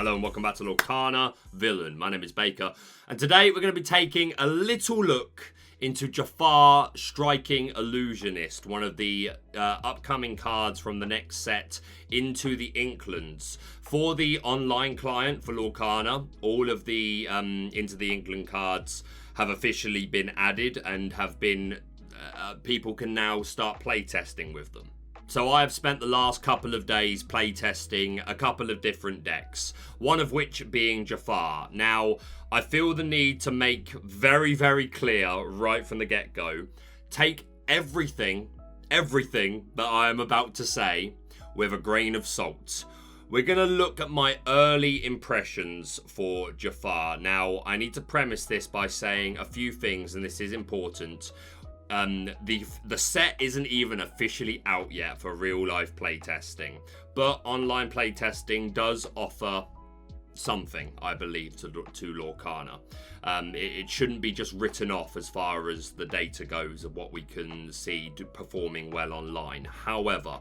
Hello and welcome back to Lorcana Villain. My name is Baker, and today we're going to be taking a little look into Jafar Striking Illusionist, one of the upcoming cards from the next set into the Inklands. For the online client for Lorcana, all of the Into the Inkland cards have officially been added and have been people can now start playtesting with them. So I have spent the last couple of days playtesting a couple of different decks, one of which being Jafar. Now, I feel the need to make very, very clear right from the get-go, take everything that I am about to say with a grain of salt. We're going to look at my early impressions for Jafar. Now, I need to premise this by saying a few things, and this is important. The set isn't even officially out yet for real life playtesting, but online playtesting does offer something, I believe, to Lorcana. It shouldn't be just written off as far as the data goes of what we can see performing well online. However,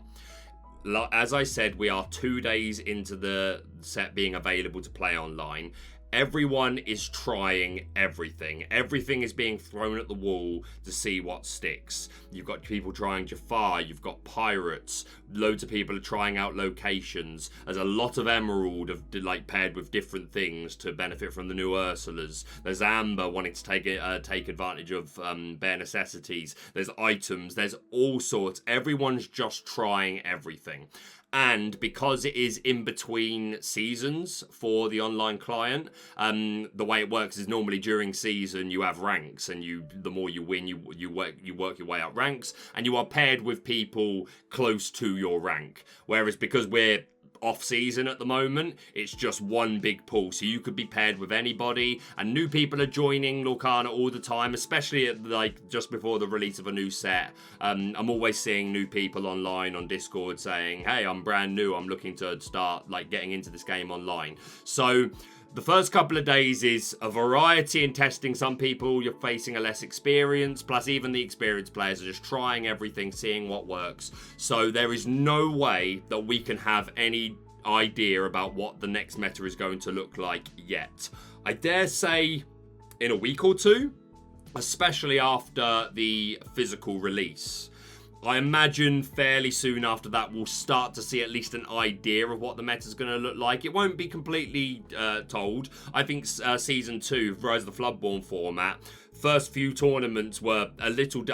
as I said, we are 2 days into the set being available to play online. Everyone is trying everything. Everything is being thrown at the wall to see what sticks. You've got people trying Jafar, you've got pirates, loads of people are trying out locations. There's a lot of Emerald paired with different things to benefit from the new Ursulas. There's Amber wanting to take advantage of bare necessities. There's items, there's all sorts. Everyone's just trying everything. And because it is in between seasons for the online client, the way it works is normally during season you have ranks, and the more you win, you work your way up ranks, and you are paired with people close to your rank. Whereas because we're off season at the moment, it's just one big pool, so you could be paired with anybody, and new people are joining Lorcana all the time, especially at just before the release of a new set. I'm always seeing new people online on Discord saying, hey, I'm brand new, I'm looking to start getting into this game online. So the first couple of days is a variety in testing. Some people you're facing a less experience, plus even the experienced players are just trying everything, seeing what works. So there is no way that we can have any idea about what the next meta is going to look like yet. I dare say in a week or two, especially after the physical release. I imagine fairly soon after that we'll start to see at least an idea of what the meta is going to look like. It won't be completely told. I think Season 2, Rise of the Floodborn format, first few tournaments were a little...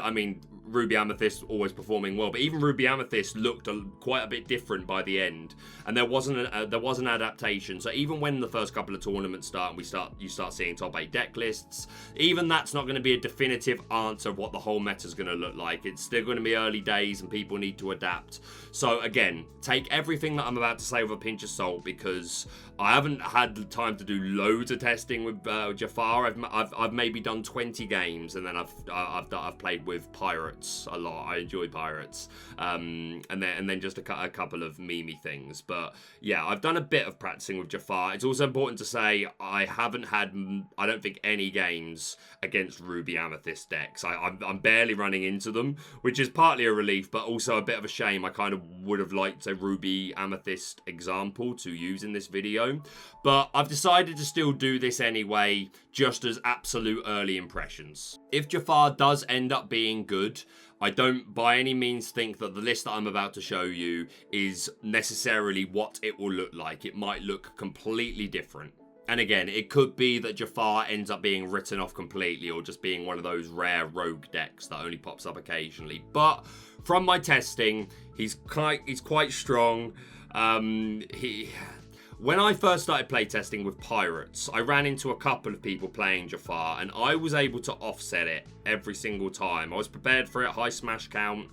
Ruby Amethyst always performing well, but even Ruby Amethyst looked quite a bit different by the end, and there was an adaptation. So even when the first couple of tournaments start and you start seeing top 8 deck lists, even that's not going to be a definitive answer of what the whole meta is going to look like. It's still going to be early days and people need to adapt. So again, take everything that I'm about to say with a pinch of salt, because I haven't had the time to do loads of testing with Jafar. I've maybe done 20 games, and then I've played with pirates a lot. I enjoy pirates, and then just a couple of memey things. But yeah, I've done a bit of practicing with Jafar. It's also important to say I haven't had, I don't think, any games against Ruby Amethyst decks. I'm barely running into them, which is partly a relief, but also a bit of a shame. I kind of would have liked a Ruby Amethyst example to use in this video, but I've decided to still do this anyway, just as absolute early impressions. If Jafar does end up being good, I don't by any means think that the list that I'm about to show you is necessarily what it will look like. It might look completely different. And again, it could be that Jafar ends up being written off completely, or just being one of those rare rogue decks that only pops up occasionally. But from my testing, he's quite strong. When I first started playtesting with pirates, I ran into a couple of people playing Jafar, and I was able to offset it every single time. I was prepared for it, high smash count,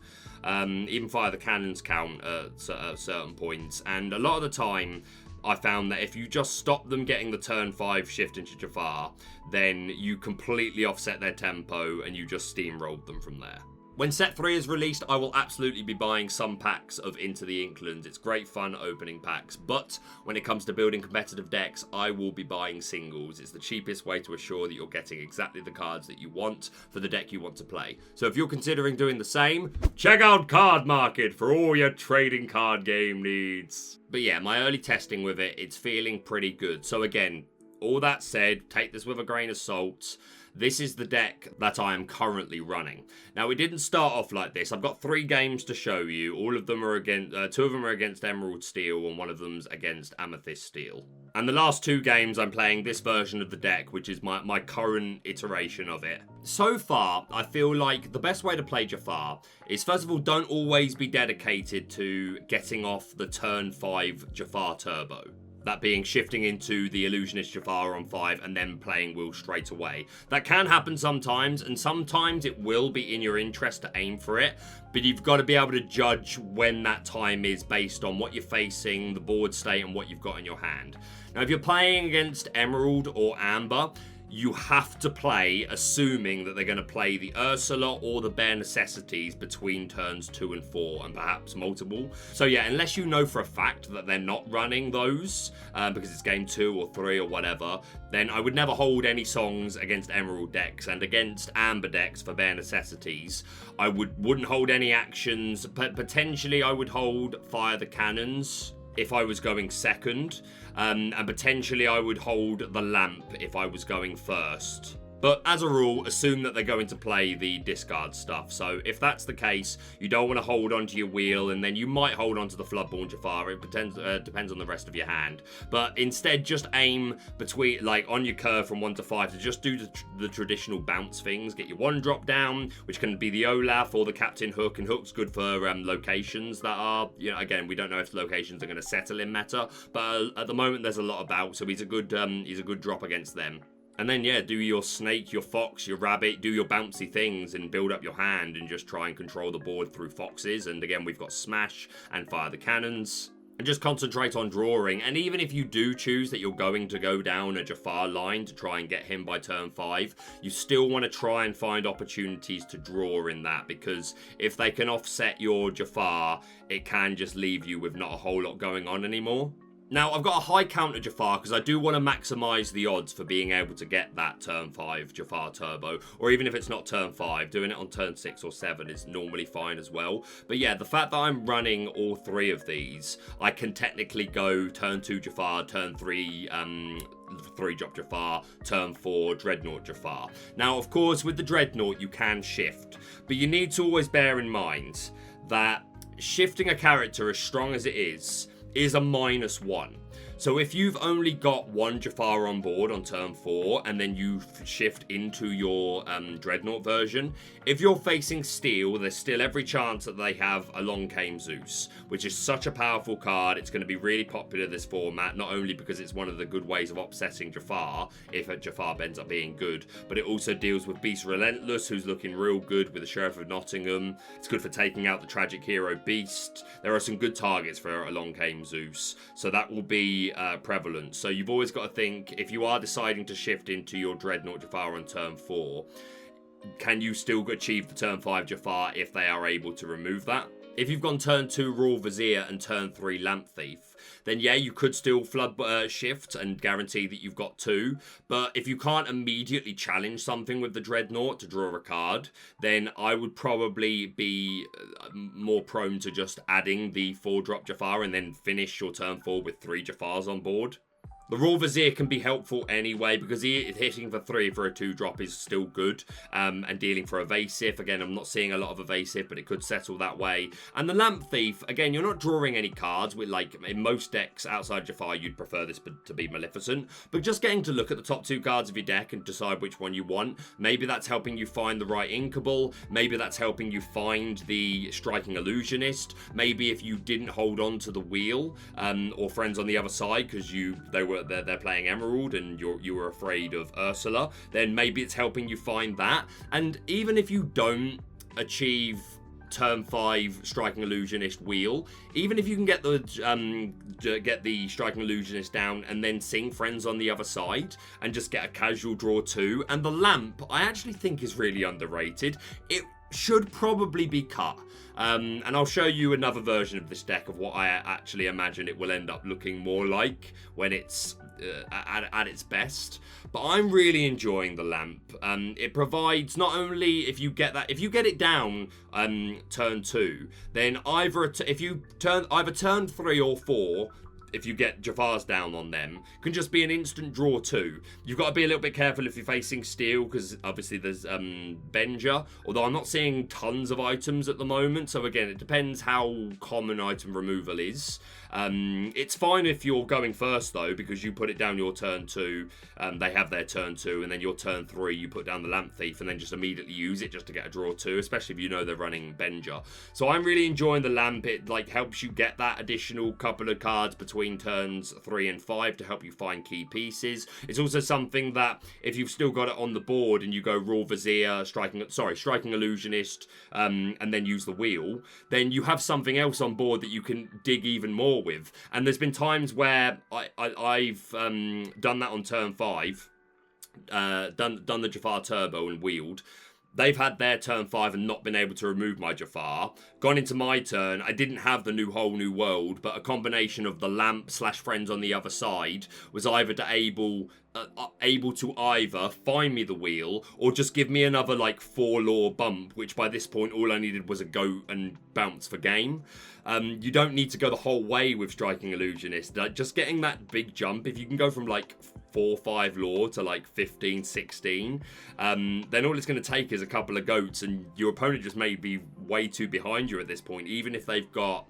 even fire the cannons count at certain points, and a lot of the time I found that if you just stop them getting the turn 5 shift into Jafar, then you completely offset their tempo and you just steamrolled them from there. When set 3 is released, I will absolutely be buying some packs of Into the Inklands. It's great fun opening packs, but when it comes to building competitive decks, I will be buying singles. It's the cheapest way to assure that you're getting exactly the cards that you want for the deck you want to play. So if you're considering doing the same, check out Cardmarket for all your trading card game needs. But yeah, my early testing with it, it's feeling pretty good. So again, all that said, take this with a grain of salt. This is the deck that I am currently running. Now, it didn't start off like this. I've got 3 games to show you. All of them are against, 2 of them are against Emerald Steel, and 1 of them's against Amethyst Steel. And the last 2 games, I'm playing this version of the deck, which is my current iteration of it. So far, I feel like the best way to play Jafar is, first of all, don't always be dedicated to getting off the turn 5 Jafar Turbo. That being shifting into the Illusionist Jafar on 5 and then playing Will straight away. That can happen sometimes, and sometimes it will be in your interest to aim for it, but you've got to be able to judge when that time is based on what you're facing, the board state, and what you've got in your hand. Now, if you're playing against Emerald or Amber, you have to play assuming that they're going to play the Ursula or the Bare Necessities between turns 2 and 4, and perhaps multiple. So yeah, unless you know for a fact that they're not running those, because it's game 2 or 3 or whatever, then I would never hold any songs against Emerald decks, and against Amber decks for Bare Necessities, I wouldn't hold any actions, but potentially I would hold Fire the Cannons if I was going second, and potentially I would hold the Lamp if I was going first. But as a rule, assume that they're going to play the discard stuff. So if that's the case, you don't want to hold onto your wheel, and then you might hold onto the Floodborn Jafar. It depends on the rest of your hand. But instead, just aim between, like, on your curve from 1 to 5 to just do the traditional bounce things. Get your 1 drop down, which can be the Olaf or the Captain Hook, and Hook's good for locations that are, you know, again, we don't know if locations are going to settle in meta, but at the moment there's a lot about, so he's a good drop against them. And then, yeah, do your snake, your fox, your rabbit, do your bouncy things and build up your hand and just try and control the board through foxes. And again, we've got smash and fire the cannons. And just concentrate on drawing. And even if you do choose that you're going to go down a Jafar line to try and get him by turn 5, you still want to try and find opportunities to draw in that, because if they can offset your Jafar, it can just leave you with not a whole lot going on anymore. Now, I've got a high counter Jafar because I do want to maximise the odds for being able to get that turn 5 Jafar Turbo. Or even if it's not turn 5, doing it on turn 6 or 7 is normally fine as well. But yeah, the fact that I'm running all 3 of these, I can technically go turn 2 Jafar, turn 3 3-drop Jafar, turn 4 Dreadnought Jafar. Now, of course, with the Dreadnought, you can shift. But you need to always bear in mind that shifting a character as strong as it is a -1. So if you've only got 1 Jafar on board on turn 4, and then you shift into your Dreadnought version, if you're facing Steel, there's still every chance that they have a Lorcan Zeus, which is such a powerful card. It's going to be really popular this format, not only because it's one of the good ways of upsetting Jafar, if a Jafar ends up being good, but it also deals with Beast Relentless, who's looking real good with the Sheriff of Nottingham. It's good for taking out the Tragic Hero Beast. There are some good targets for a Lorcan Zeus, so that will be prevalent. So you've always got to think, if you are deciding to shift into your Dreadnought Jafar on turn 4, can you still achieve the turn 5 Jafar if they are able to remove that? If you've gone turn 2 Royal Vizier and turn 3 Lamp Thief, then yeah, you could still flood shift and guarantee that you've got 2. But if you can't immediately challenge something with the Dreadnought to draw a card, then I would probably be more prone to just adding the 4-drop Jafar and then finish your turn 4 with 3 Jafars on board. The Royal Vizier can be helpful anyway, because hitting for 3 for a 2-drop is still good, and dealing for evasive. Again, I'm not seeing a lot of evasive, but it could settle that way. And the Lamp Thief, again, you're not drawing any cards. With, like, in most decks outside Jafar, you'd prefer this to be Maleficent, but just getting to look at the top 2 cards of your deck and decide which one you want. Maybe that's helping you find the right Inkable. Maybe that's helping you find the Striking Illusionist. Maybe if you didn't hold on to the wheel, or friends on the other side because they're playing Emerald and you were afraid of Ursula, then maybe it's helping you find that. And even if you don't achieve turn 5 Striking Illusionist wheel, even if you can get the Striking Illusionist down and then sing friends on the other side and just get a casual draw 2, and the Lamp I actually think is really underrated. It should probably be cut. And I'll show you another version of this deck of what I actually imagine it will end up looking more like when it's at its best. But I'm really enjoying the lamp. It provides not only if you get it down turn 2, then either turn 3 or 4. If you get Jafars down on them, can just be an instant draw 2. You've got to be a little bit careful if you're facing steel, because obviously there's Benja, although I'm not seeing tons of items at the moment, so again, it depends how common item removal is. It's fine if you're going first though, because you put it down your turn 2, they have their turn 2, and then your turn 3 you put down the Lamp Thief and then just immediately use it just to get a draw 2, especially if you know they're running Benja. So I'm really enjoying the lamp. It like helps you get that additional couple of cards between turns 3 and 5 to help you find key pieces. It's also something that if you've still got it on the board and you go Raw Vizier, Striking Illusionist, and then use the wheel, then you have something else on board that you can dig even more with. And there's been times where I've done that on turn 5, done the Jafar Turbo and wheeled. They've had their turn 5 and not been able to remove my Jafar. Gone into my turn, I didn't have the whole new world, but a combination of the lamp / friends on the other side was either able to either find me the wheel or just give me another like 4 lore bump, which by this point all I needed was a go and bounce for game. You don't need to go the whole way with Striking Illusionist. Just getting that big jump, if you can go from like 4 or 5 lore to like 15, 16, then all it's going to take is a couple of goats and your opponent just may be way too behind you at this point. Even if they've got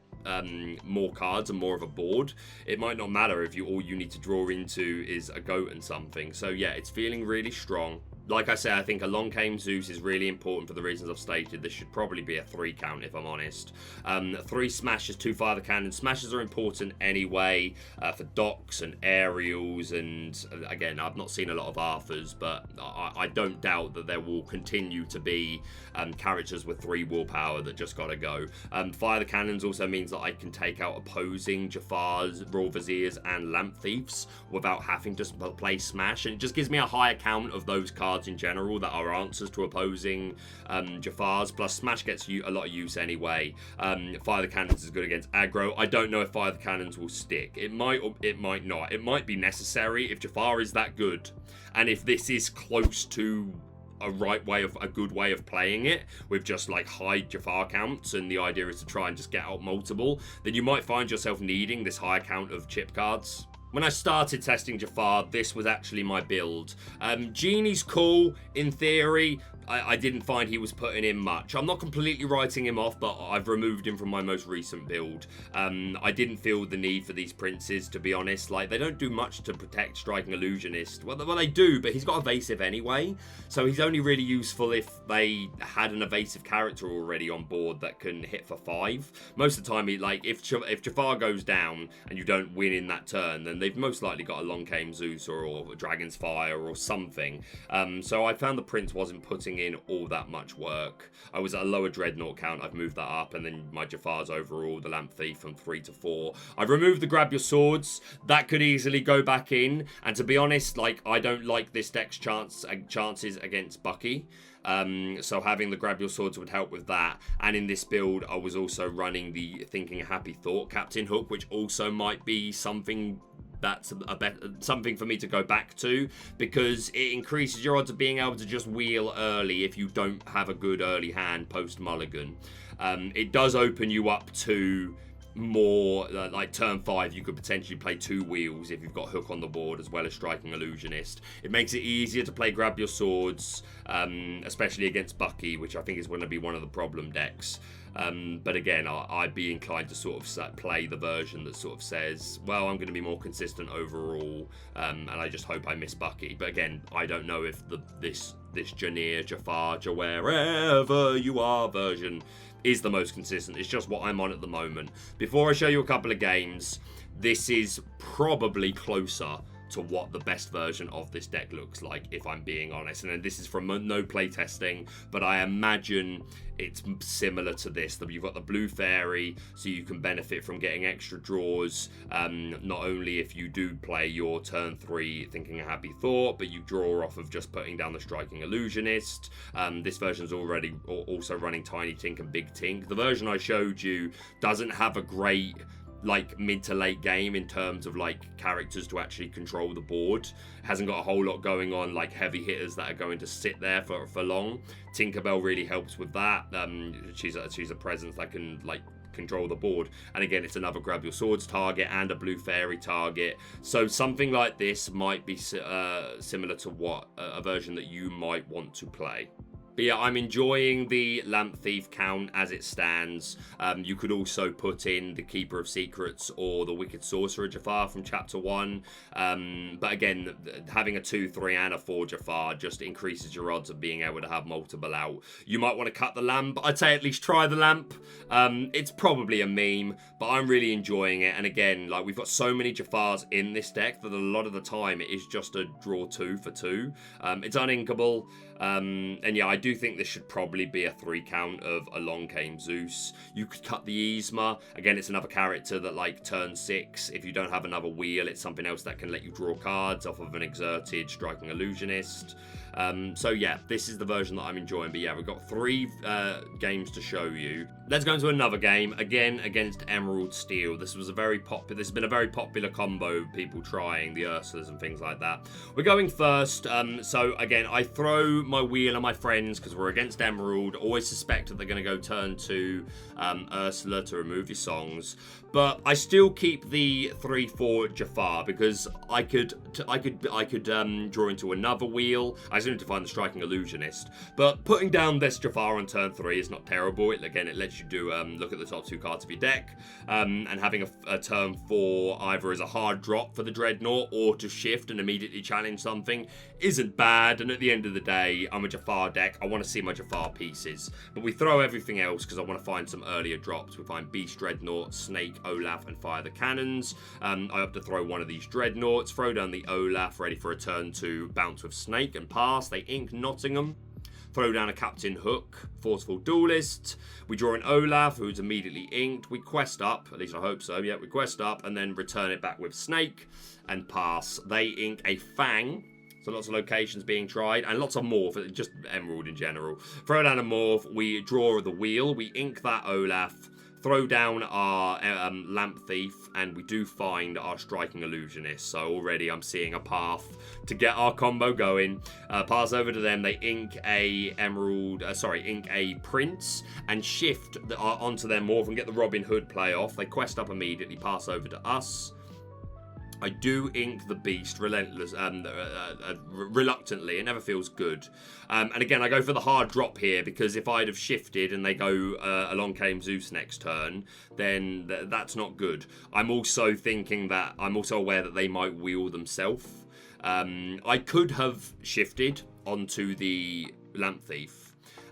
more cards and more of a board, it might not matter if all you need to draw into is a goat and something. So yeah, it's feeling really strong. Like I said, I think a Long Came Zeus is really important for the reasons I've stated. This should probably be a 3 count if I'm honest. 3 smashes, 2 fire the cannon. Smashes are important anyway for docks and aerials, and again, I've not seen a lot of Arthurs, but I don't doubt that there will continue to be characters with 3 willpower that just gotta go. Fire the cannons also means that I can take out opposing Jafars, Raw Viziers, and Lamp Thieves without having to play Smash, and it just gives me a higher count of those cards in general that are answers to opposing Jafars. Plus Smash gets you a lot of use anyway. Fire the Cannons is good against aggro. I don't know if Fire the Cannons will stick. It might or it might not. It might be necessary if Jafar is that good, and if this is close to a good way of playing it with just like high Jafar counts, and the idea is to try and just get out multiple, then you might find yourself needing this higher count of chip cards. When I started testing Jafar, this was actually my build. Genie's cool, in theory. I didn't find he was putting in much. I'm not completely writing him off, but I've removed him from my most recent build. I didn't feel the need for these princes, to be honest. Like, they don't do much to protect Striking Illusionist. Well, they do, but he's got evasive anyway. So he's only really useful if they had an evasive character already on board that can hit for 5. Most of the time, if Jafar goes down and you don't win in that turn, then they've most likely got a Long Came Zeus or a Dragon's Fire or something. So I found the prince wasn't putting in all that much work. I was at a lower Dreadnought count. I've moved that up, and then my Jafars overall, the Lamp Thief from 3 to 4. I've removed the Grab Your Swords. That could easily go back in, and to be honest, like, I don't like this deck's chances against Bucky. So having the Grab Your Swords would help with that. And in this build, I was also running the Thinking a Happy Thought Captain hook, which also might be something that's something for me to go back to, because it increases your odds of being able to just wheel early if you don't have a good early hand post mulligan. It does open you up to more like turn 5 you could potentially play 2 wheels if you've got hook on the board as well as Striking Illusionist. It makes it easier to play Grab Your Swords, especially against Bucky, which I think is going to be one of the problem decks. But again, I'd be inclined to sort of play the version that sort of says, well, I'm going to be more consistent overall, and I just hope I miss Bucky. But again, I don't know if this Janir, Jafar, wherever you are version is the most consistent. It's just what I'm on at the moment. Before I show you a couple of games, this is probably closer to what the best version of this deck looks like, if I'm being honest. And then this is from no playtesting, but I imagine it's similar to this. You've got the blue fairy, so you can benefit from getting extra draws, not only if you do play your turn 3 Thinking a Happy Thought, but you draw off of just putting down the Striking Illusionist. This version's already also running Tiny Tink and Big Tink. The version I showed you doesn't have a great like mid to late game in terms of like characters to actually control the board. Hasn't got a whole lot going on, like heavy hitters that are going to sit there for long. Tinkerbell really helps with that. She's a presence that can like control the board, and again it's another grab your swords target and a blue fairy target, so something like this might be similar to what a version that you might want to play. But yeah, I'm enjoying the Lamp Thief count as it stands. You could also put in the Keeper of Secrets or the Wicked Sorcerer Jafar from Chapter 1. But again, having a 2, 3, and a 4 Jafar just increases your odds of being able to have multiple out. You might want to cut the lamp. I'd say at least try the lamp. It's probably a meme, but I'm really enjoying it. And again, like we've got so many Jafars in this deck that a lot of the time it is just a draw 2 for 2. It's uninkable. And yeah, I do think this should probably be a 3 count of Along Came Zeus. You could cut the Yzma. Again, it's another character that like turn 6. If you don't have another wheel, it's something else that can let you draw cards off of an exerted Striking Illusionist. So yeah, this is the version that I'm enjoying. But yeah, we've got 3 games to show you. Let's go into another game, again against Emerald Steel. This has been a very popular combo, people trying the Ursulas and things like that. We're going first. So again, I throw my wheel at my friends because we're against Emerald. Always suspect that they're going to go turn to Ursula to remove your songs. But I still keep the 3-4 Jafar because I could draw into another wheel. I just need to find the Striking Illusionist. But putting down this Jafar on turn 3 is not terrible. It lets you do look at the top 2 cards of your deck. And having a turn 4 either as a hard drop for the Dreadnought or to shift and immediately challenge something isn't bad. And at the end of the day, I'm a Jafar deck. I want to see my Jafar pieces. But we throw everything else because I want to find some earlier drops. We find Beast Dreadnought, Snake, Olaf, and fire the cannons. I have to throw one of these Dreadnoughts, throw down the Olaf, ready for a turn to bounce with Snake and pass. They ink Nottingham. Throw down a Captain Hook, Forceful Duelist. We draw an Olaf, who's immediately inked. We quest up, at least I hope so. Yeah, we quest up and then return it back with Snake and pass. They ink a Fang. So lots of locations being tried, and lots of Morph, just Emerald in general. Throw down a Morph, we draw the wheel, we ink that Olaf, throw down our Lamp Thief, and we do find our Striking Illusionist. So already I'm seeing a path to get our combo going. Pass over to them, they ink a ink a Prince, and shift onto their Morph and get the Robin Hood play off. They quest up immediately, pass over to us. I do ink the Beast reluctantly. It never feels good. And again, I go for the hard drop here because if I'd have shifted and they go Along Came Zeus next turn, then that's not good. I'm also aware that they might wheel themselves. I could have shifted onto the Lamp Thief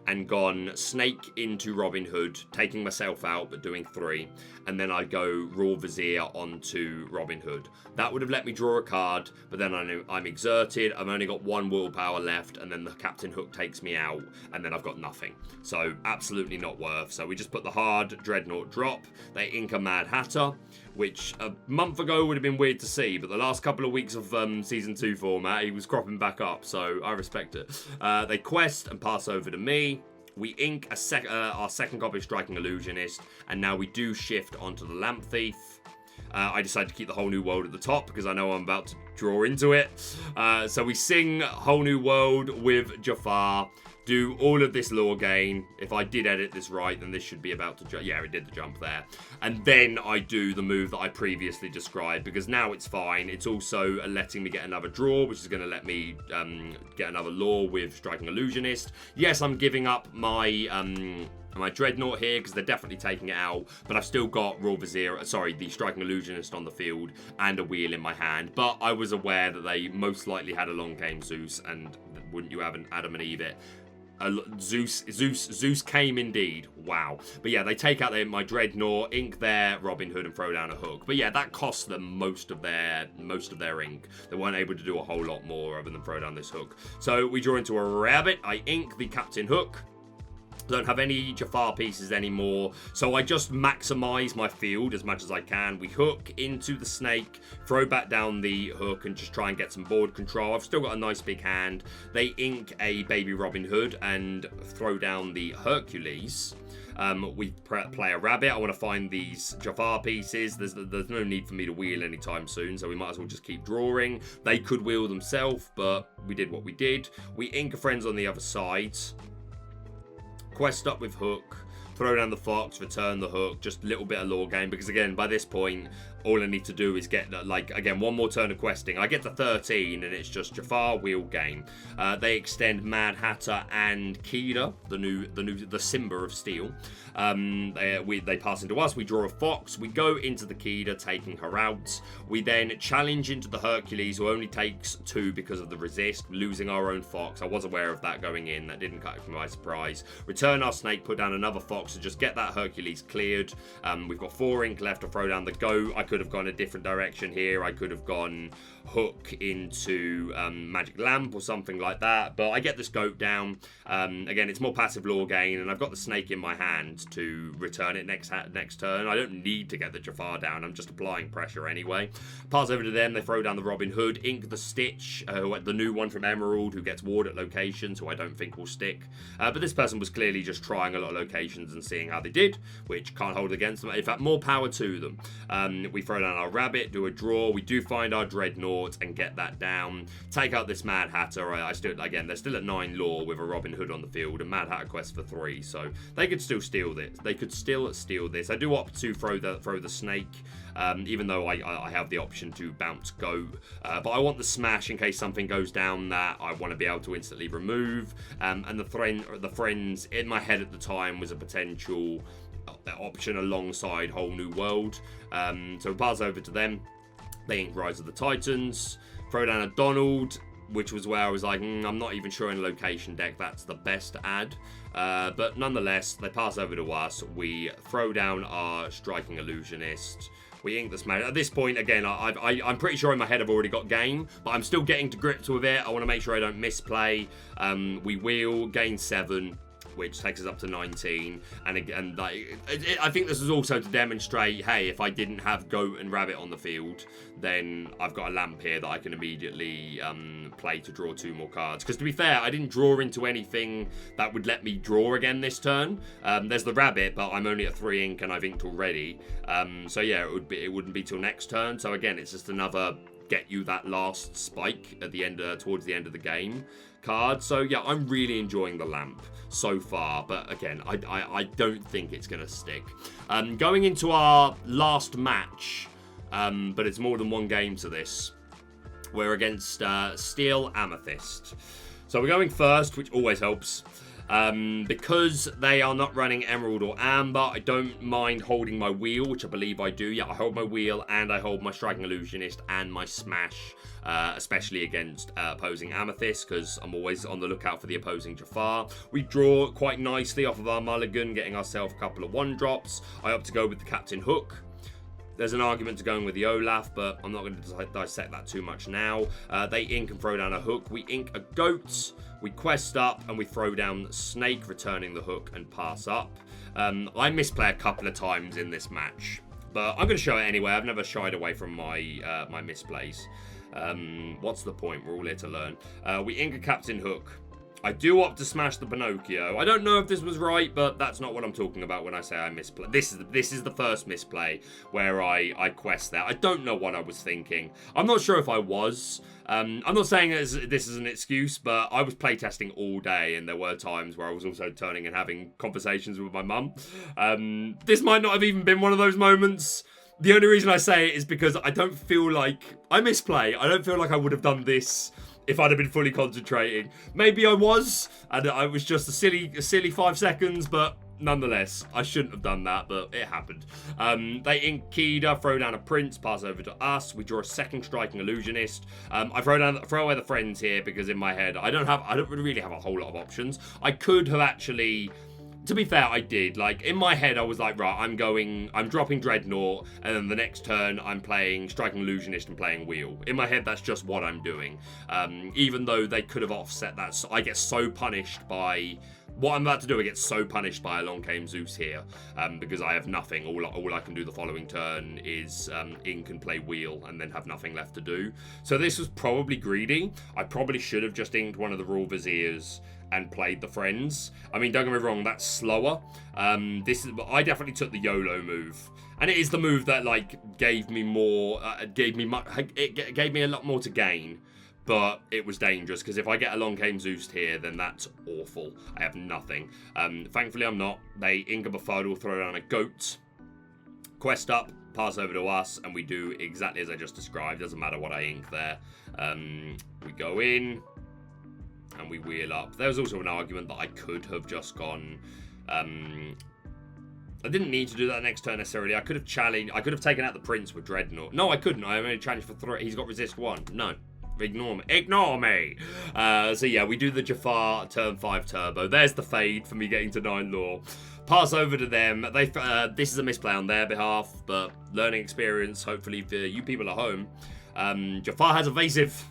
and gone Snake into Robin Hood, taking myself out but doing 3, and then I go Royal Vizier onto Robin Hood. That would have let me draw a card, but then I know I'm exerted, I've only got 1 willpower left, and then the Captain Hook takes me out, and then I've got nothing. So absolutely not worth. So we just put the hard Dreadnought drop, they ink a Mad Hatter, which a month ago would have been weird to see, but the last couple of weeks of Season 2 format, he was cropping back up, so I respect it. They quest and pass over to me. We ink our second copy of Striking Illusionist, and now we do shift onto the Lamp Thief. I decided to keep the Whole New World at the top because I know I'm about to draw into it. So we sing Whole New World with Jafar. Do all of this lore gain. If I did edit this right, then this should be about to jump. Yeah, it did the jump there. And then I do the move that I previously described because now it's fine. It's also letting me get another draw, which is going to let me get another lore with Striking Illusionist. Yes, I'm giving up my Dreadnought here because they're definitely taking it out, but I've still got the Striking Illusionist on the field and a wheel in my hand. But I was aware that they most likely had Along Came Zeus, and wouldn't you have an Adam and Eve it? Zeus came indeed. Wow. But yeah, they take out my Dreadnought, ink their Robin Hood, and throw down a hook. But yeah, that cost them most of their ink. They weren't able to do a whole lot more other than throw down this hook. So we draw into a rabbit. I ink the Captain Hook. Don't have any Jafar pieces anymore, so I just maximize my field as much as I can. We hook into the snake, throw back down the hook, and just try and get some board control. I've still got a nice big hand. They ink a baby Robin Hood and throw down the Hercules. We play a rabbit. I want to find these Jafar pieces. There's no need for me to wheel anytime soon, so we might as well just keep drawing. They could wheel themselves, but we did what we did. We ink a friends on the other side. Quest up with hook, throw down the fox, return the hook, just a little bit of lore game, because again, by this point, all I need to do is get, again, one more turn of questing. I get to 13, and it's just Jafar, wheel game. They extend Mad Hatter and Keeda, the Simba of Steel. They pass into us, we draw a fox, we go into the Keeda, taking her out. We then challenge into the Hercules, who only takes 2 because of the resist, losing our own fox. I was aware of that going in, that didn't catch me by surprise. Return our snake, put down another fox to just get that Hercules cleared. We've got 4 ink left to throw down the go. I could have gone a different direction here. I could have gone hook into magic lamp or something like that, but I get this goat down. Again, it's more passive lore gain, and I've got the snake in my hand to return it next turn. I don't need to get the Jafar down. I'm just applying pressure anyway. Pass over to them. They throw down the Robin Hood, ink the Stitch, the new one from Emerald, who gets ward at locations, who I don't think will stick. But this person was clearly just trying a lot of locations and seeing how they did, which can't hold against them. In fact, more power to them. We throw down our rabbit, do a draw. We do find our Dreadnought and get that down. Take out this Mad Hatter. Again, they're still at 9 lore with a Robin Hood on the field, and Mad Hatter quest for 3, so they could still steal this. I do opt to throw the snake, even though I have the option to bounce goat. But I want the smash in case something goes down that I want to be able to instantly remove. And the friends in my head at the time was a potential option alongside Whole New World. So we pass over to them. They ink Rise of the Titans, throw down a Donald, which was where I was like, I'm not even sure in a location deck that's the best add. But nonetheless, they pass over to us. We throw down our Striking Illusionist. We ink the smash. At this point, again, I'm pretty sure in my head I've already got game, but I'm still getting to grips with it. I want to make sure I don't misplay. We wheel, gain 7. Which takes us up to 19, and again, I think this is also to demonstrate, hey, if I didn't have goat and rabbit on the field, then I've got a lamp here that I can immediately play to draw 2 more cards. Because to be fair, I didn't draw into anything that would let me draw again this turn. There's the rabbit, but I'm only at 3 ink and I've inked already. So yeah, it wouldn't be till next turn. So again, it's just another get you that last spike at the end, towards the end of the game card. So yeah, I'm really enjoying the lamp so far, but again, I don't think it's gonna stick. Going into our last match, but it's more than one game to this. We're against Steel Amethyst. So we're going first, which always helps. Because they are not running Emerald or Amber, I don't mind holding my wheel, which I believe I do. Yeah, I hold my wheel and I hold my Striking Illusionist and my Smash, especially against opposing Amethyst, because I'm always on the lookout for the opposing Jafar. We draw quite nicely off of our mulligan, getting ourselves a couple of 1-drops. I opt to go with the Captain Hook. There's an argument to going with the Olaf, but I'm not going to dissect that too much now. They ink and throw down a hook. We ink a goat. We quest up and we throw down Snake, returning the hook and pass up. I misplay a couple of times in this match, but I'm going to show it anyway. I've never shied away from my my misplays. What's the point? We're all here to learn. We ink a Captain Hook. I do opt to smash the Pinocchio. I don't know if this was right, but that's not what I'm talking about when I say I misplay. This is the first misplay where I quest that. I don't know what I was thinking. I'm not sure if I was. I'm not saying this is an excuse, but I was playtesting all day, and there were times where I was also turning and having conversations with my mum. This might not have even been one of those moments. The only reason I say it is because I don't feel like I misplay. I don't feel like I would have done this if I'd have been fully concentrating. Maybe I was, and I was just a silly 5 seconds, but nonetheless, I shouldn't have done that, but it happened. They ink Keeda, throw down a Prince, pass over to us. We draw a second Striking Illusionist. I throw away the friends here because in my head, I don't really have a whole lot of options. I could have actually... To be fair, I did. Like, in my head, I was like, right, I'm dropping Dreadnought, and then the next turn, I'm playing Striking Illusionist and playing Wheel. In my head, that's just what I'm doing. Even though they could have offset that, so I get so punished by... What I'm about to do, I get so punished by a Lorcan Zeus here, because I have nothing. All I can do the following turn is ink and play Wheel, and then have nothing left to do. So this was probably greedy. I probably should have just inked one of the Royal Viziers and played the friends. I mean, don't get me wrong, that's slower. I definitely took the YOLO move, and it is the move that like gave me a lot more to gain. But it was dangerous, because if I get a Lorcan Zeus here, then that's awful. I have nothing. Thankfully, I'm not. They ink a befuddle, throw down a goat, quest up, pass over to us, and we do exactly as I just described. Doesn't matter what I ink there. We go in, and we wheel up. There was also an argument that I could have just gone... I didn't need to do that next turn necessarily. I could have challenged... I could have taken out the Prince with Dreadnought. No, I couldn't. I only challenged for 3. He's got resist 1. No. Ignore me. Ignore me! So yeah, we do the Jafar turn 5 turbo. There's the fade for me getting to 9 lore. Pass over to them. This is a misplay on their behalf, but learning experience, hopefully, for you people at home. Jafar has evasive.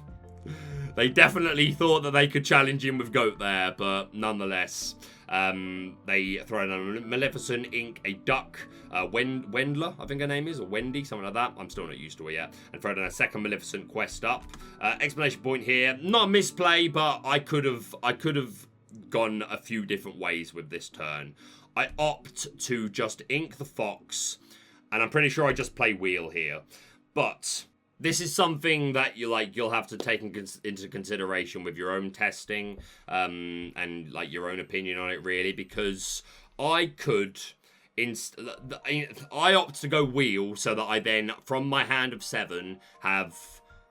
They definitely thought that they could challenge him with Goat there, but nonetheless, they throw in a Maleficent, ink a Duck, Wendler, I think her name is, or Wendy, something like that. I'm still not used to it yet. And throw in a second Maleficent quest up. Explanation point here, not a misplay, but I could have gone a few different ways with this turn. I opt to just ink the Fox, and I'm pretty sure I just play Wheel here, but... This is something that you'll have to take into consideration with your own testing and like your own opinion on it, really, because I could I opt to go Wheel so that I then, from my hand of 7, have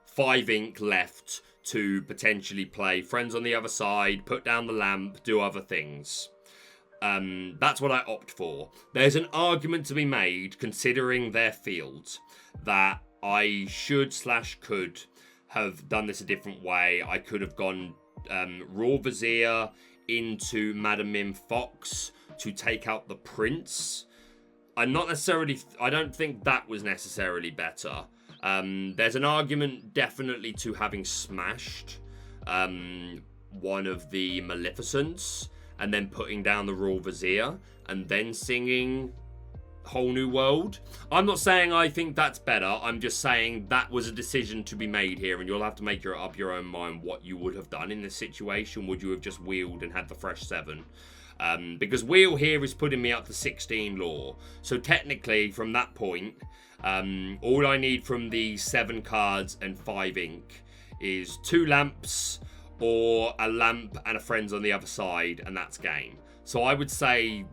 5 ink left to potentially play Friends on the other side, put down the lamp, do other things. That's what I opt for. There's an argument to be made, considering their field, that I could have done this a different way. I could have gone Royal Vizier into Madam Mim Fox to take out the Prince. I don't think that was necessarily better. There's an argument definitely to having smashed one of the Maleficents and then putting down the Royal Vizier and then singing Whole New World. I'm not saying I think that's better. I'm just saying that was a decision to be made here, and you'll have to make up your own mind what you would have done in this situation. Would you have just wheeled and had the fresh 7? Because Wheel here is putting me up to 16 lore. So technically, from that point, all I need from the 7 cards and 5 ink is 2 lamps or a lamp and a Friends on the other side, and that's game. So I would say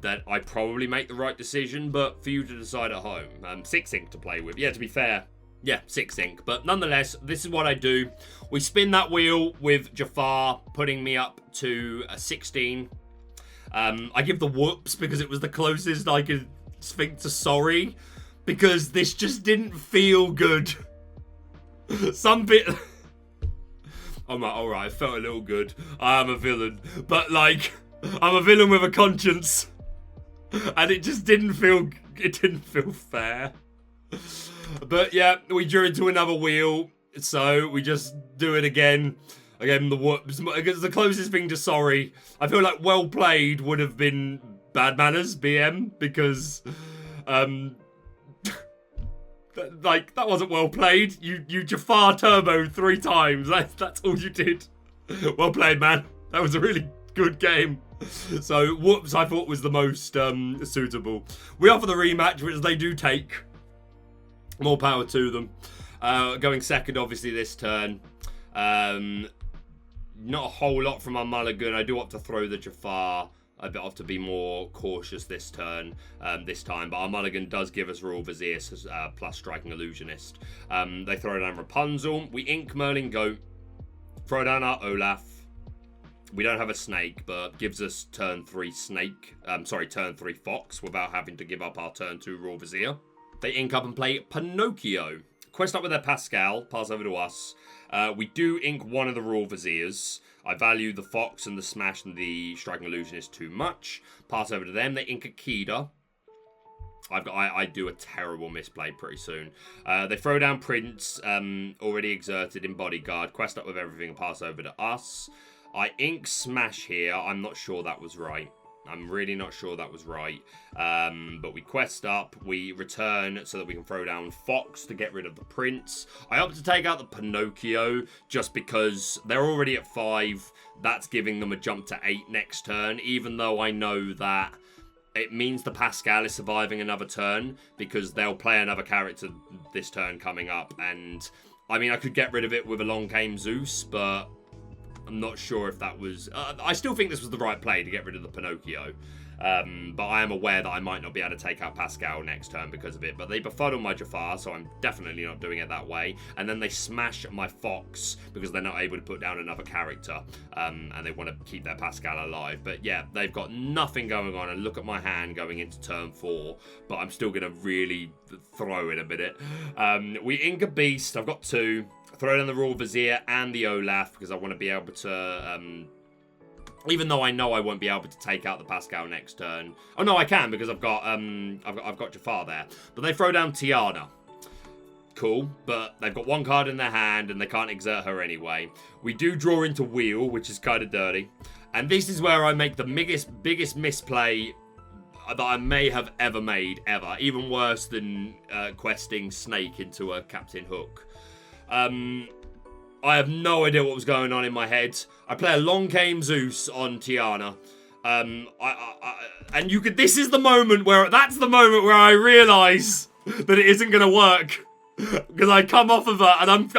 that I probably make the right decision, but for you to decide at home. 6 ink to play with. Yeah, to be fair, yeah, 6 ink. But nonetheless, this is what I do. We spin that wheel with Jafar, putting me up to a 16. I give the whoops because it was the closest I could think to sorry, because this just didn't feel good. Some bit... I'm like, alright, I felt a little good. I am a villain. But, like, I'm a villain with a conscience. And it just didn't feel fair. But yeah, we drew into another wheel, so we just do it again. Again, the whoops. It's the closest thing to sorry. I feel like well played would have been bad manners, BM, because like that wasn't well played. You Jafar turboed 3 times. That's all you did. Well played, man. That was a really good game. So, whoops, I thought was the most suitable. We offer the rematch, which they do take. More power to them. Going second, obviously, this turn. Not a whole lot from our mulligan. I do opt to throw the Jafar. I opt to be more cautious this turn, this time. But our mulligan does give us Royal Vizier plus Striking Illusionist. They throw down Rapunzel. We ink Merlin Goat. Throw down our Olaf. We don't have a snake, but gives us turn 3 snake. Turn 3 fox without having to give up our turn 2 Royal Vizier. They ink up and play Pinocchio. Quest up with their Pascal, pass over to us. We do ink one of the Royal Viziers. I value the Fox and the Smash and the Striking Illusionist too much. Pass over to them. They ink a Kida. I do a terrible misplay pretty soon. They throw down Prince, already exerted in Bodyguard. Quest up with everything and pass over to us. I ink Smash here. I'm not sure that was right. I'm really not sure that was right. But we quest up, we return so that we can throw down Fox to get rid of the Prince. I opt to take out the Pinocchio just because they're already at 5. That's giving them a jump to 8 next turn, even though I know that it means the Pascal is surviving another turn because they'll play another character this turn coming up. And, I mean, I could get rid of it with a Long Came Zeus, but I'm not sure if that was... I still think this was the right play to get rid of the Pinocchio. But I am aware that I might not be able to take out Pascal next turn because of it. But they befuddle my Jafar, so I'm definitely not doing it that way. And then they smash my Fox because they're not able to put down another character. And they want to keep their Pascal alive. But yeah, they've got nothing going on. And look at my hand going into turn 4. But I'm still going to really throw in a minute. We ink a Beast. I've got 2. Throw down the Royal Vizier and the Olaf because I want to be able to... even though I know I won't be able to take out the Pascal next turn. Oh no, I can because I've got Jafar there. But they throw down Tiana. Cool, but they've got 1 card in their hand and they can't exert her anyway. We do draw into Wheel, which is kind of dirty. And this is where I make the biggest misplay that I may have ever made, ever. Even worse than questing Snake into a Captain Hook. I have no idea what was going on in my head. I play a Long Came Zeus on Tiana. And you could. This is the moment where that's the moment where I realise that it isn't going to work because I come off of her and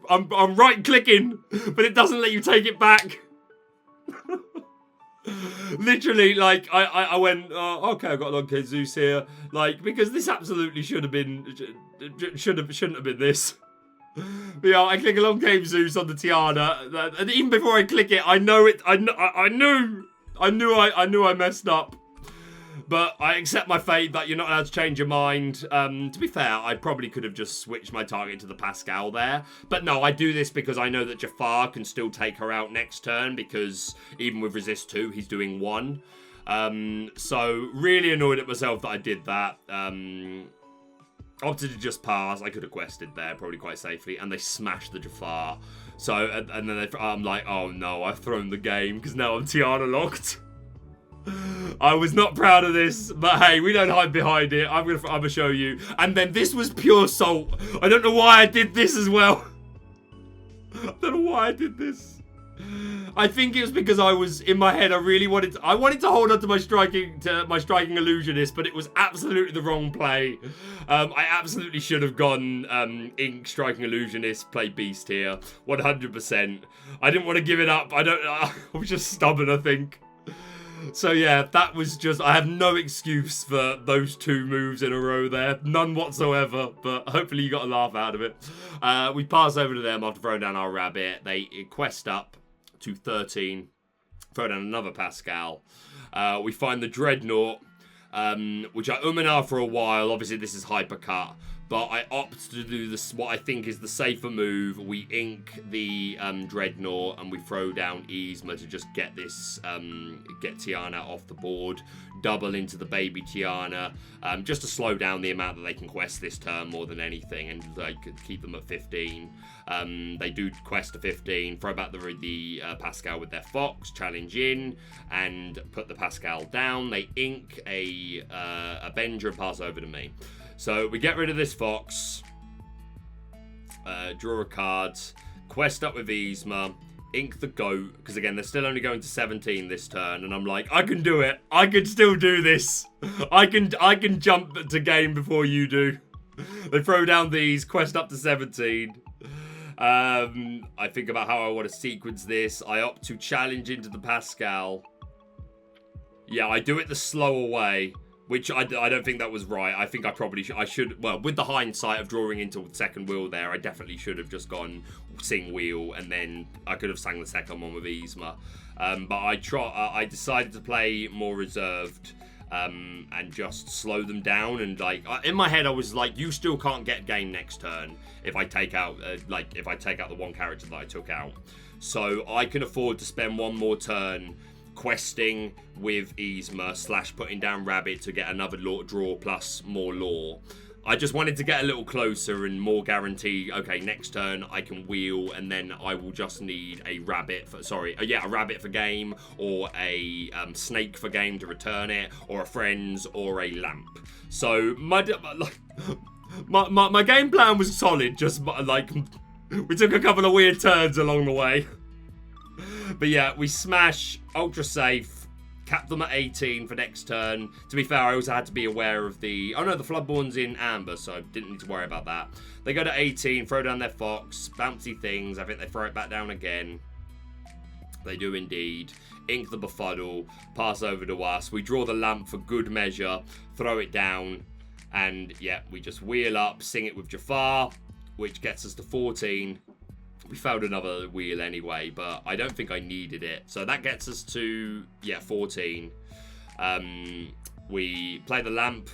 I'm right clicking, but it doesn't let you take it back. Literally, like I went, okay, I've got Long Came Zeus here, like because this absolutely shouldn't have been this. But yeah, I click a Long Came Zeus on the Tiana, and even before I click it, I know it. I knew I messed up. But I accept my fate that you're not allowed to change your mind. To be fair, I probably could have just switched my target to the Pascal there. But no, I do this because I know that Jafar can still take her out next turn because even with Resist 2, he's doing 1. So really annoyed at myself that I did that. Opted to just pass. I could have quested there probably quite safely, and they smashed the Jafar. So and then I'm like, oh no, I've thrown the game because now I'm Tiana locked. I was not proud of this, but hey, we don't hide behind it. I'm gonna show you. And then this was pure salt. I don't know why I did this as well. I don't know why I did this. I think it was because I was in my head. I wanted to hold on to my striking illusionist, but it was absolutely the wrong play. I absolutely should have gone ink striking illusionist, play beast here, 100%. I didn't want to give it up. I was just stubborn, I think. So yeah, that was just. I have no excuse for those 2 moves in a row there, none whatsoever. But hopefully you got a laugh out of it. We pass over to them after throwing down our rabbit. They quest up to 13, throw down another Pascal. We find the Dreadnought, which I and ah for a while. Obviously, this is hypercut, but I opt to do this. What I think is the safer move. We ink the Dreadnought and we throw down Yzma to just get this, get Tiana off the board. Double into the baby Tiana, just to slow down the amount that they can quest this turn more than anything, and like keep them at 15. They do quest to 15, throw back the Pascal with their Fox, challenge in, and put the Pascal down. They ink a Avenger and pass over to me. So we get rid of this Fox, draw a card, quest up with Yzma, ink the goat, because again, they're still only going to 17 this turn, and I'm like, I can do it. I can still do this. I can jump to game before you do. They throw down these, quest up to 17. I think about how I want to sequence this. I opt to challenge into the Pascal. Yeah, I do it the slower way. Which I don't think that was right. I think I probably I should, well, with the hindsight of drawing into second wheel there, I definitely should have just gone sing wheel, and then I could have sang the second one with Yzma. But I decided to play more reserved. And just slow them down, and like in my head I was like, you still can't get game next turn if I take out the one character that I took out, so I can afford to spend one more turn questing with Yzma / putting down Rabbit to get another draw plus more lore. I just wanted to get a little closer and more guarantee, okay, next turn I can wheel, and then I will just need a rabbit for, a rabbit for game, or a snake for game to return it, or a friends, or a lamp. So my game plan was solid, just like we took a couple of weird turns along the way. But yeah, we smash, ultra safe, cap them at 18 for next turn. To be fair, I also had to be aware of the... Oh no, the Floodborn's in Amber, so I didn't need to worry about that. They go to 18, throw down their Fox, bouncy things. I think they throw it back down again. They do indeed. Ink the Befuddle, pass over to us. We draw the Lamp for good measure, throw it down, and yeah, we just wheel up, sing it with Jafar, which gets us to 14. We failed another wheel anyway, but I don't think I needed it. So that gets us to, 14. We play the Lamp,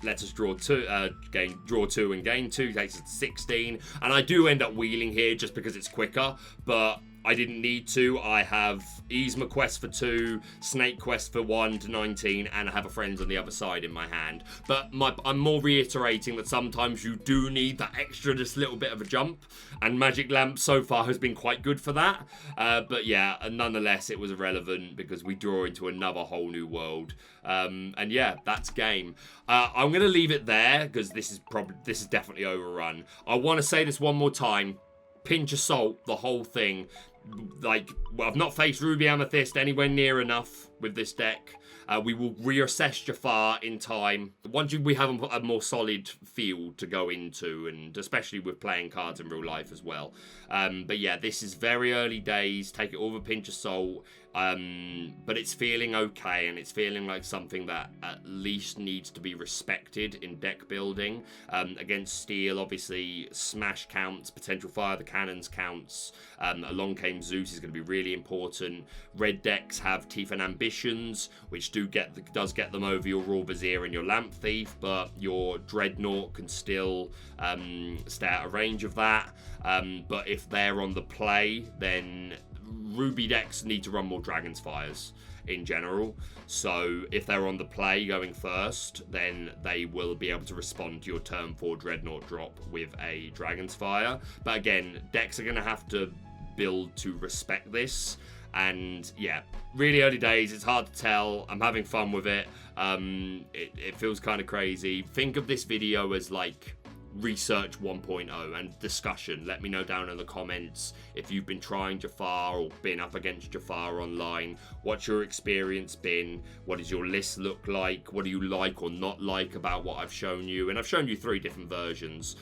lets us draw two and gain 2, takes us to 16. And I do end up wheeling here just because it's quicker, but I didn't need to. I have Yzma quest for 2, Snake quest for 1 to 19, and I have a Friends on the other side in my hand. But I'm more reiterating that sometimes you do need that extra, just little bit of a jump, and Magic Lamp so far has been quite good for that. But yeah, nonetheless, it was irrelevant because we draw into another whole new world. And yeah, that's game. I'm gonna leave it there because this is definitely overrun. I want to say this one more time. Pinch of salt, the whole thing. Like, well, I've not faced Ruby Amethyst anywhere near enough with this deck. We will reassess Jafar in time. Once we have a more solid field to go into, and especially with playing cards in real life as well. But yeah, this is very early days. Take it all with a pinch of salt. But it's feeling okay, and it's feeling like something that at least needs to be respected in deck building. Against Steel, obviously, Smash counts, potential Fire the Cannons counts. Along Came Zeus is going to be really important. Red decks have Teeth and Ambitions, which does get them over your Raw Vizier and your Lamp Thief, but your Dreadnought can still stay out of range of that. But if they're on the play, then Ruby decks need to run more Dragon's Fires in general. So if they're on the play going first, then they will be able to respond to your turn 4 Dreadnought drop with a Dragon's Fire. But again, decks are going to have to build to respect this. And yeah, really early days, it's hard to tell. I'm having fun with it. It feels kind of crazy. Think of this video as like research 1.0 and discussion. Let me know down in the comments if you've been trying Jafar or been up against Jafar online. What's your experience been? What does your list look like? What do you like or not like about what I've shown you? And I've shown you 3 different versions.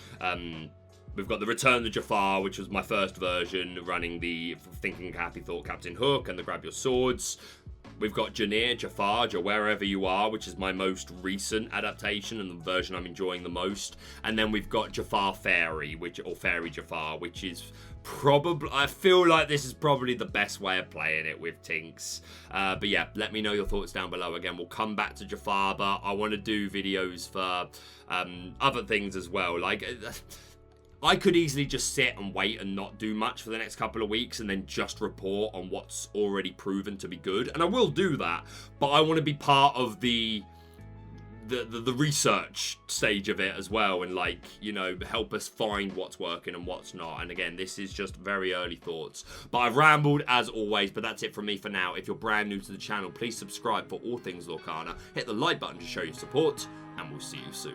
We've got the Return to Jafar, which was my first version, running the Thinking Happy Thought Captain Hook and the Grab Your Swords. We've got Janir, Jafar, Wherever You Are, which is my most recent adaptation and the version I'm enjoying the most. And then we've got Jafar Fairy, or Fairy Jafar, which is probably, I feel like this is probably the best way of playing it with Tinks. But yeah, let me know your thoughts down below. Again, we'll come back to Jafar, but I want to do videos for other things as well. Like, I could easily just sit and wait and not do much for the next couple of weeks and then just report on what's already proven to be good. And I will do that, but I want to be part of the research stage of it as well, and like, you know, help us find what's working and what's not. And again, this is just very early thoughts, but I've rambled as always. But that's it from me for now. If you're brand new to the channel, please subscribe for all things Lorcana. Hit the like button to show your support, and we'll see you soon.